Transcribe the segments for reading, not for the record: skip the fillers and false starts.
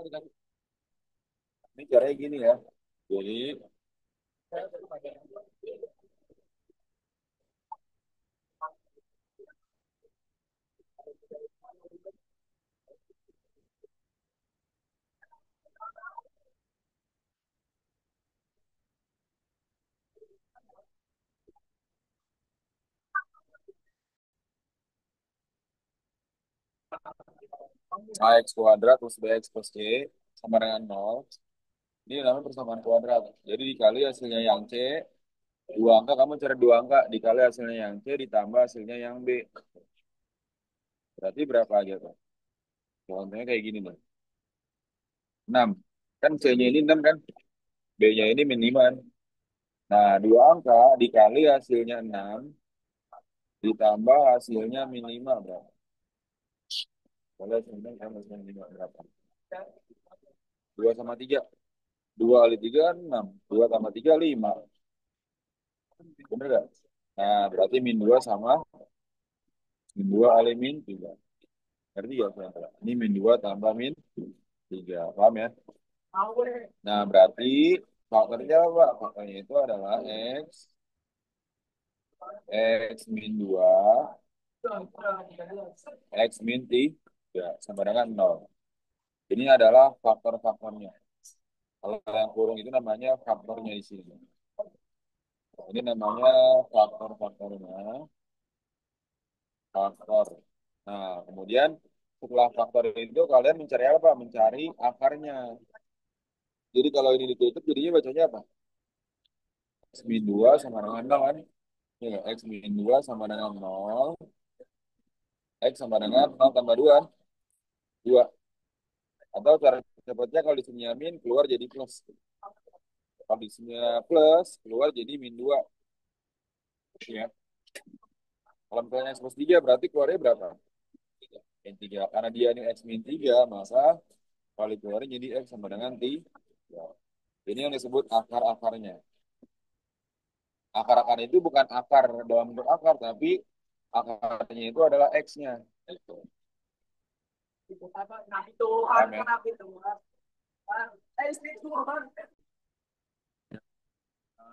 Ini caranya gini ya. Jadi AX kuadrat plus BX plus C sama dengan 0. Ini namanya persamaan kuadrat. Jadi dikali hasilnya yang C, dua angka kamu cari dua angka, dikali hasilnya yang C ditambah hasilnya yang B. Berarti berapa aja tuh? Contohnya kayak gini nih. 6. Kan C-nya ini 6 kan? B-nya ini minimal. Nah, dua angka dikali hasilnya 6 ditambah hasilnya minimal berapa? Kalau hasilnya kan hasilnya minimal berapa? 2 sama 3. 2 kali 3 kan 6. 2 tambah 3 5. Bener gak? Nah, berarti min 2 sama min 2 kali min 3. Ngerti ya? Saudara? Ini min 2 tambah min 3. Paham ya? Nah, berarti faktornya apa? Faktornya itu adalah X, X min 2, X min 3, sama dengan 0. Ini adalah faktor-faktornya. Kalau yang kurung itu namanya faktornya di sini. Ini namanya faktor-faktornya. Faktor. Nah, kemudian setelah faktor itu kalian mencari apa? Mencari akarnya. Jadi kalau ini ditutup jadinya bacanya apa? X min 2 sama dengan 0 kan? Ya, X min 2 sama dengan 0. X sama dengan 0 tambah 2. 2. Atau cara cepatnya kalau di sini min keluar jadi plus. Kalau di sini plus keluar jadi min 2. Ya. Kalau misalnya X plus 3 berarti keluarnya berapa? Min 3. Karena dia ini X min 3 maka kali keluarnya jadi X sama dengan 3. Ini yang disebut akar-akarnya. Akar-akar itu bukan akar dalam bentuk akar, tapi akarnya itu adalah X-nya. Itu. Nah, itu paham ya? Itu.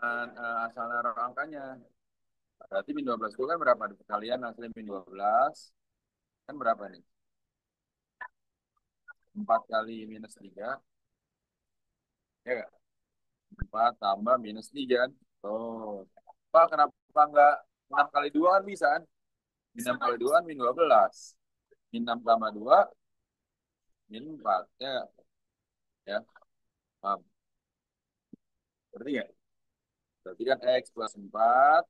Dan, asal naruh angkanya. Berarti min 12 itu kan berapa? Kalian hasilnya min 12. Kan berapa nih? 4 kali minus 3. Ya nggak? 4 tambah minus 3 kan? Oh. Pak, kenapa nggak 6 kali 2 kan bisa kan? 6 kali 2 kan min 12. Min 6 tambah 2, min 4. Ya nggak? Ya, paham. Berarti ya? Berarti kan X plus 4,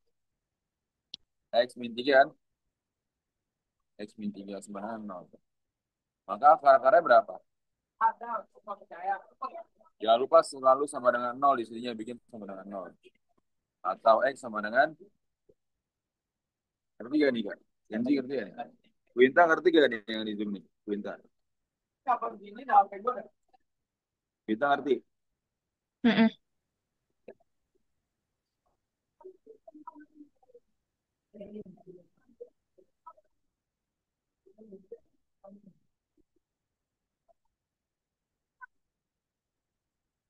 X min 3 kan? X min 3 sama dengan 0. Maka akar-akarnya berapa? Jangan lupa selalu sama dengan 0 di sininya bikin sama dengan 0. Atau X sama dengan, ngerti gak nih kak? Yanti ngerti ya? Winta ngerti gak nih yang di Zoom nih? Winta. Winta ngerti? Mm-mm.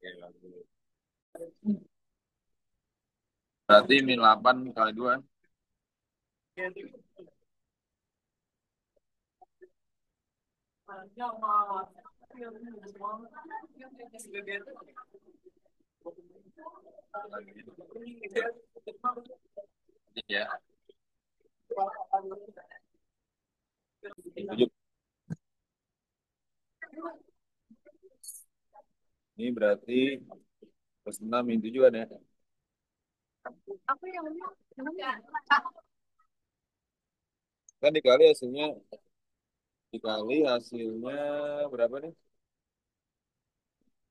Ya, berarti min 8 kali 2. Ya. Ini berarti plus 6 min 7 ada. Kan dikali hasilnya berapa nih?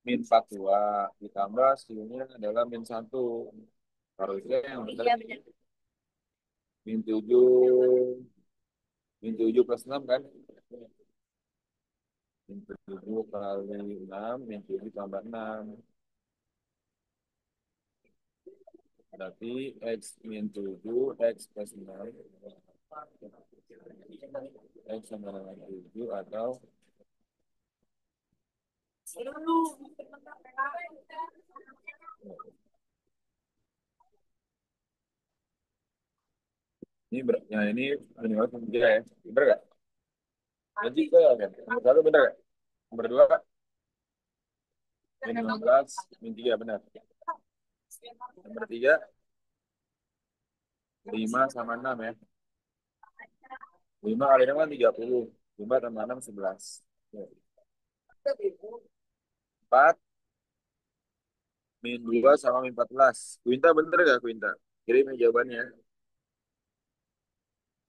Min 42 ditambah hasilnya adalah min 1. Harusnya yang benar min 7, min 7 plus 6 kan? Min 7 kali 6, min 7 tambah 6. Berarti X min 7, X plus 6. X sama dengan 7 atau ini minimal 3 ya. Bener gak? Jadi ke kan? Nomor satu bener gak? Nomor dua min 15, min 3 benar. Nomor tiga 5 sama 6 ya. 5 kali 6 kan 30. 5 tambah 6 11. 4 min 2 sama min 14. Quinta bener gak Quinta? Kirim jawabannya.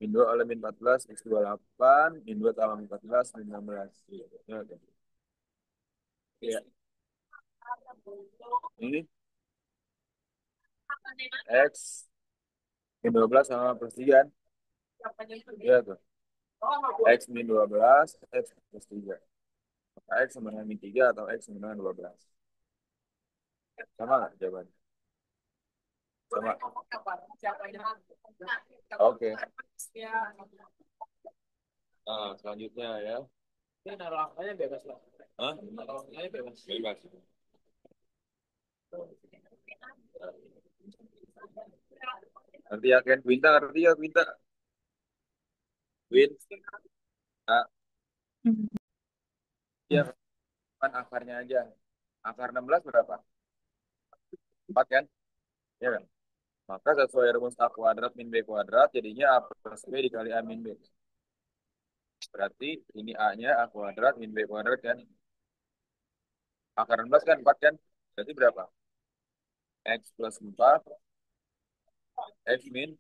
Min 2 kali min 14, X 28. Min 2 tambah min 14, min 16. Ya, oke. Ya. Ini X min 12 sama plus 3 kan? Iya tuh. X min 12, X plus 3. X sama dengan min 3 atau X sama dengan 12. Sama nggak jawabannya? Sama. Oke. Selanjutnya ya. Ini naruh angkanya bebas lah. Hah? Naruh angkanya bebas. Bebas. Nanti ya Ken, Quinta ngerti ya Quinta? Quint, ah, ya kan akarnya aja. Akar 16 berapa? 4 kan? Ya kan? Maka sesuai rumus A kuadrat min B kuadrat, jadinya A plus B dikali A min B. Berarti ini A-nya A kuadrat min B kuadrat kan? Akar 16 kan 4 kan? Berarti berapa? X plus 4, X min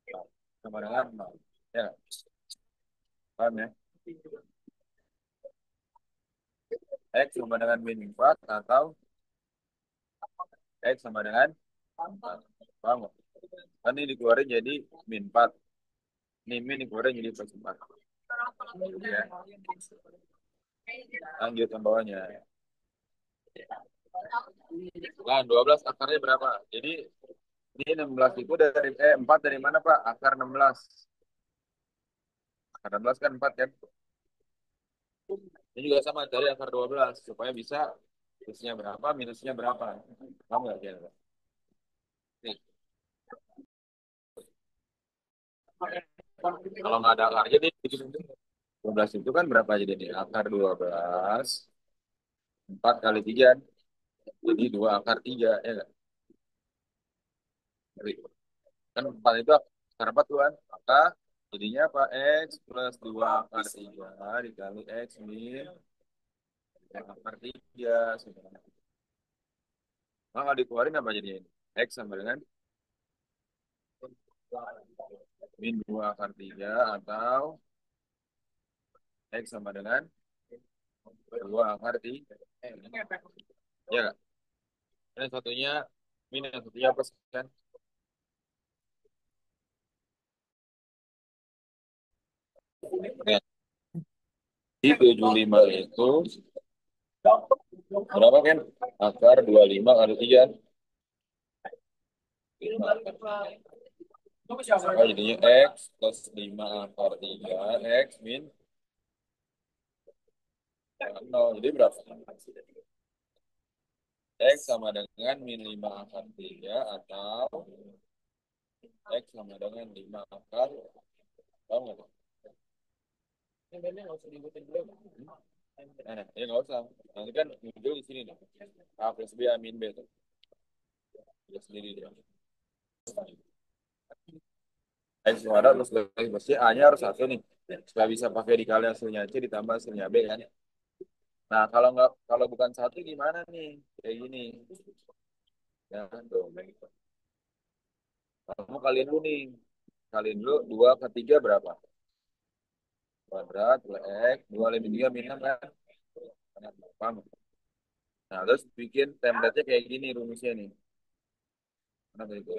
4. Sama dengan 0. Ya, paham ya? X sama dengan min 4 atau X sama dengan 4. Paham nggak? Kan ini dikeluarin jadi min 4. Ini min dikeluarin jadi plus 4. Ya. Lanjut yang bawahnya. Nah, 12 akarnya berapa? Jadi ini 16 itu dari 4 dari mana, Pak? Akar 16. Akar 16 kan 4 kan? Ini juga sama dari akar 12 supaya bisa plusnya berapa, minusnya berapa. Paham nggak kira-kira? Nih, kalau nggak ada akar jadi 12 itu kan berapa jadi nih? Akar 12 4 kali 3. Jadi 2 akar 3 ya nggak? Jadi, kan 4 itu akar 4 tuh kan? Maka jadinya apa? X plus 2 akar 3 dikali X min akar 3. Maka dikeluarin apa jadinya? X sama dengan min 2 akar 3 atau X sama dengan 2 akar 3. Ya nggak? Yang satunya min, yang satunya plus kan? Nah, di 75 itu berapa kan? Akar 25 kali 3. Maka jadinya X plus 5 akar 3 X min 0. Jadi berapa? X sama dengan min 5 akar 3 atau X sama dengan 5 akar. Tahu nggak tuh? Ini nggak usah diikutin dulu. Nah, ya nggak usah. Nanti kan muncul di sini nih. A plus B, A min B tuh. Dia sendiri dia. X kuadrat plus B plus C, A-nya harus 1 nih. Supaya bisa pakai dikali hasilnya C ditambah hasilnya B kan. Nah, kalau bukan 1 gimana nih? Kayak gini. Ya, tuh. Kamu kalian dulu nih. Kalian dulu 2 ke 3 berapa? Kuadrat plus X, 2 lebih 3 min 6 kan? Paham? Nah, terus bikin template-nya kayak gini rumusnya nih. Mana tadi tuh?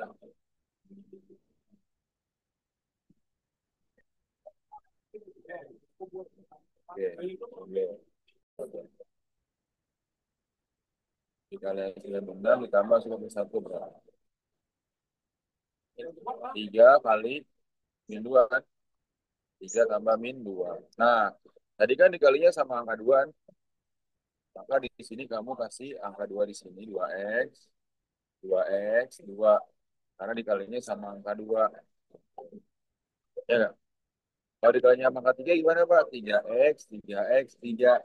Oke, oke. Oke. Dikali hasilnya benar ditambah hasilnya 1 berapa? 3 kali min 2 kan? 3 tambah min 2. Nah, tadi kan dikalinya sama angka 2 kan? Maka di sini kamu kasih angka 2 di sini, 2x, 2x, 2. Karena dikalinya sama angka 2. Ya nggak? Kalau dikalinya sama angka 3 gimana Pak? 3x, 3x, 3.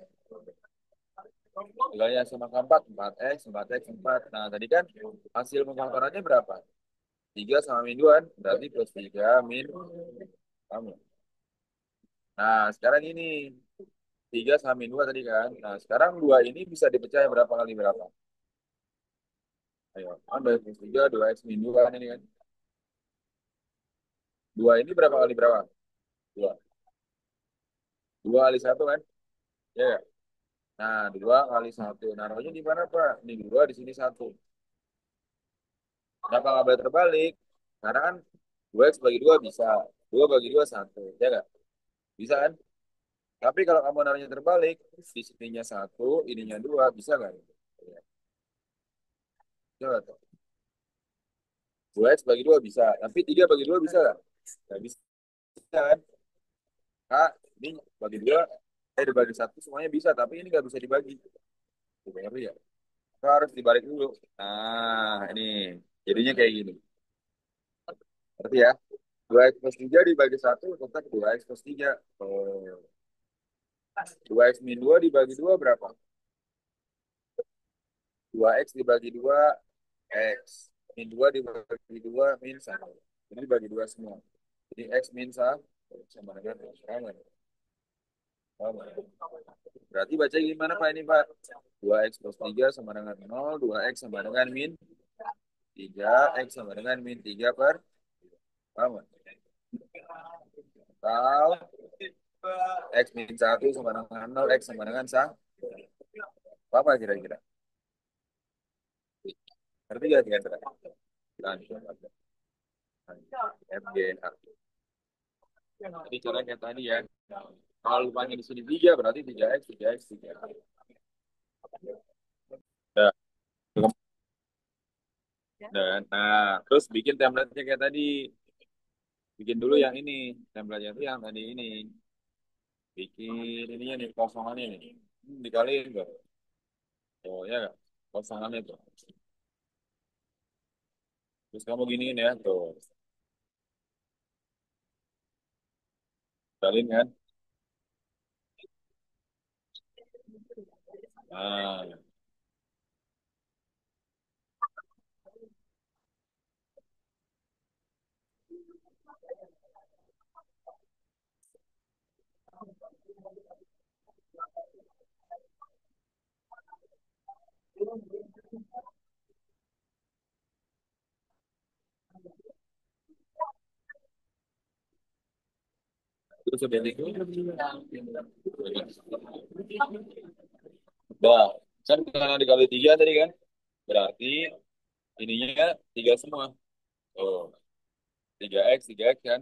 Dikalinya sama angka 4, 4x, 4x, 4. Nah, tadi kan hasil pengangkatannya berapa? 3 sama min 2 kan? Berarti plus 3 min kamu. Nah, sekarang ini 3 sama min 2 tadi kan. Nah, sekarang 2 ini bisa dipecah berapa kali berapa? Ayo, kan 2 plus 3, 2x min 2 kan ini kan. 2 ini berapa kali berapa? 2. 2 kali 1 kan? Ya, ya. Nah, 2 kali 1. Naruhnya di mana, Pak? Ini 2, di sini 1. Kenapa nggak boleh terbalik? Karena kan 2x bagi 2 bisa. 2 bagi 2 1. Ya nggak? Bisa kan? Tapi kalau kamu naruhnya terbalik, di sininya 1, ininya 2, bisa nggak? Ya, coba tuh. 2x bagi 2 bisa. Tapi 3 bagi 2 bisa nggak? Nggak bisa kan? Kak, ini bagi 2, dibagi 1 semuanya bisa. Tapi ini nggak bisa dibagi. Tuh, ngerti ya? Kita harus dibalik dulu. Nah, ini. Jadinya kayak gini. Ngerti ya? 2x plus 3 dibagi 1 tetap 2x plus 3. Oh. 2x min 2 dibagi 2 berapa? 2x dibagi 2 x. Min 2 dibagi 2 min 1. Ini dibagi 2 semua. Jadi x min 1 sama dengan sama. Sama. Berarti baca gimana Pak ini Pak? 2x plus 3 sama dengan 0. 2x sama dengan min 3. X sama dengan min 3 per sama. Atau x min 1 sama dengan 0. X sama dengan 1. Apa kira-kira? Ngerti gak kira-kira? Nah, FGNA. Jadi cara kayak tadi ya. Kalau lupanya di sini 3 berarti 3x, 3x, 3. Nah, nah, terus bikin template-nya kayak tadi. Bikin dulu yang ini. Template-nya itu yang tadi ini. Bikin ininya nih, kosongannya nih. Dikaliin tuh. Oh, ya nggak? Kosongannya tuh. Terus kamu giniin ya, tuh. Kaliin kan? Nah, terus udah itu. Udah. Kan karena dikali 3 tadi kan? Berarti ininya 3 semua. Oh, 3x, 3x kan?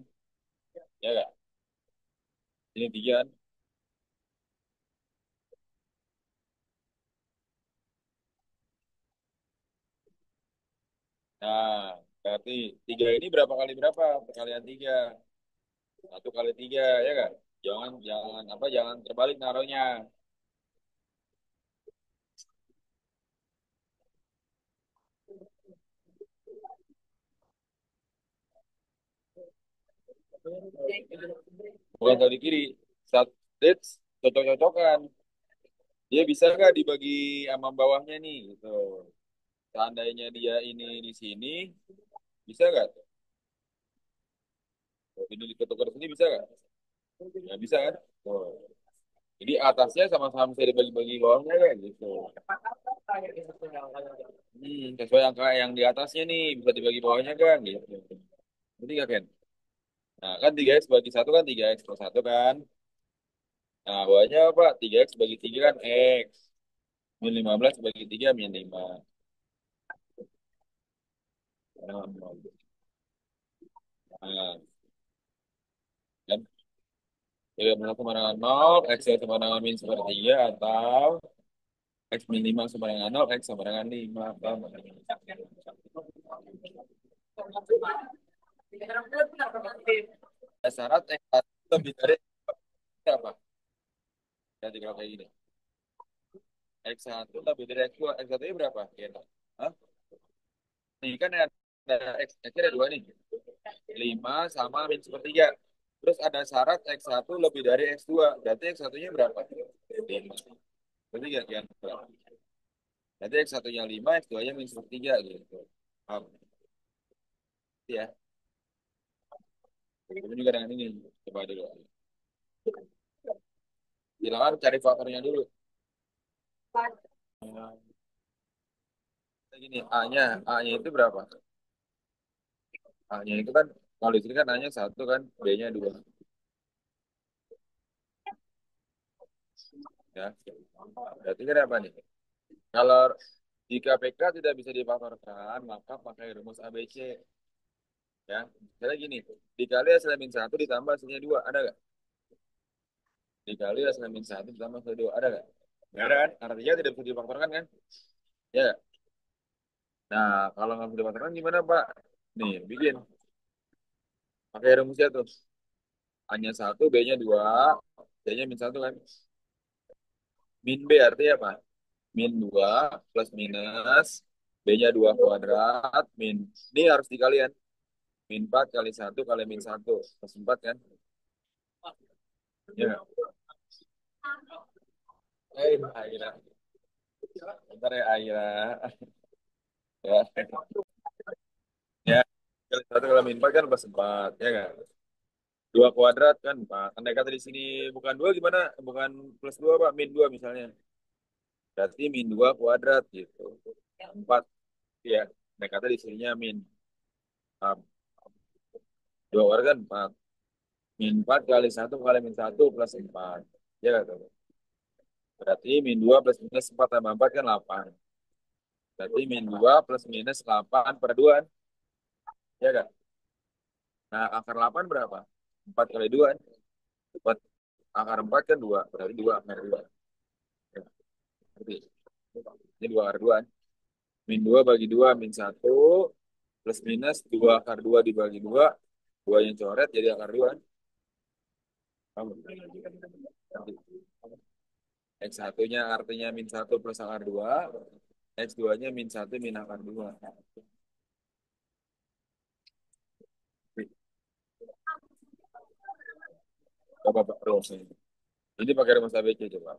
Ya nggak? Ini 3 kan? Nah, berarti 3 ini berapa kali berapa? Perkalian 3. 1 kali 3, ya kan? Jangan, jangan, apa, jangan terbalik naruhnya. Bukan kali kiri. Saat that's cocok-cocokan. Dia bisa nggak dibagi sama bawahnya nih, gitu. Seandainya dia ini di sini, bisa nggak? Ini diketukar sini bisa nggak? Nggak bisa kan? Oh. Jadi atasnya sama-sama bisa dibagi-bagi bawahnya kan gitu. Sesuai angka yang di atasnya nih bisa dibagi bawahnya kan gitu. Jadi nggak Ken? Nah kan 3x bagi satu kan 3x plus 1 kan. Nah bawahnya apa? 3x bagi 3 kan x. Min 15 bagi 3 min 5. Nah, nah, kan ya benar sama dengan 0, x sama dengan min sepertiga atau x min 5 sama dengan 0, x sama dengan 5. Paham? Syarat x lebih dari apa? Jadi kalau kayak gini. X1 lebih dari X2. X1-nya berapa? Ya. Hah? Nih kan X ada dua nih. 5 sama min sepertiga. Terus ada syarat X1 lebih dari X2. Berarti X1-nya berapa? 5. Sepertiga kan? Berarti X1-nya 5, X2-nya min sepertiga gitu. Paham? Ya. Begitu juga dengan ini. Coba dulu. Silakan cari faktornya dulu. Nah, gini, A-nya itu berapa? A-nya itu kan, kalau di sini kan A-nya 1 kan, B-nya 2. Ya. Berarti kan apa nih? Kalau jika PK tidak bisa difaktorkan, maka pakai rumus ABC. Ya, misalnya gini, dikali hasil min 1 ditambah hasilnya 2, ada nggak? Dikali hasil min 1 ditambah hasilnya 2, ada nggak? Nggak ada kan? Artinya tidak bisa difaktorkan kan? Ya. Nah, kalau nggak bisa difaktorkan gimana, Pak? Nih, bikin. Pakai rumusnya tuh. A-nya 1, B-nya 2, C-nya min 1 kan? Min B artinya apa? Min 2 plus minus B-nya 2 kuadrat min. Ini harus dikalian. Min 4 kali 1 kali min 1 plus 4 kan? Ya. Aira. Bentar ya, Aira. Ya. Ya. Kali 1 kali min 4 kan plus 4. Ya kan? 2 kuadrat kan 4. Andai kata di sini bukan 2 gimana? Bukan plus 2 Pak. Min 2 misalnya. Berarti min 2 kuadrat gitu. 4. Ya. Andai kata di sininya min. 2 kuadrat kan 4. Min 4 kali 1 kali min 1 plus 4. Ya kan? Berarti min 2 plus minus 4 tambah 4 kan 8. Berarti min 2 plus minus 8 per 2. Ya kan? Nah, akar 8 berapa? 4 kali 2. 4, akar 4 kan 2. Berarti 2 akar 2. Ya, berarti ini 2 akar 2. Min 2 bagi 2 min 1. Plus minus 2 akar 2 dibagi 2. 2 yang coret jadi akar 2. X1-nya artinya min 1 plus akar 2. X2-nya min 1 min akar 2. Coba Pak Ros. Ini pakai rumus ABC coba.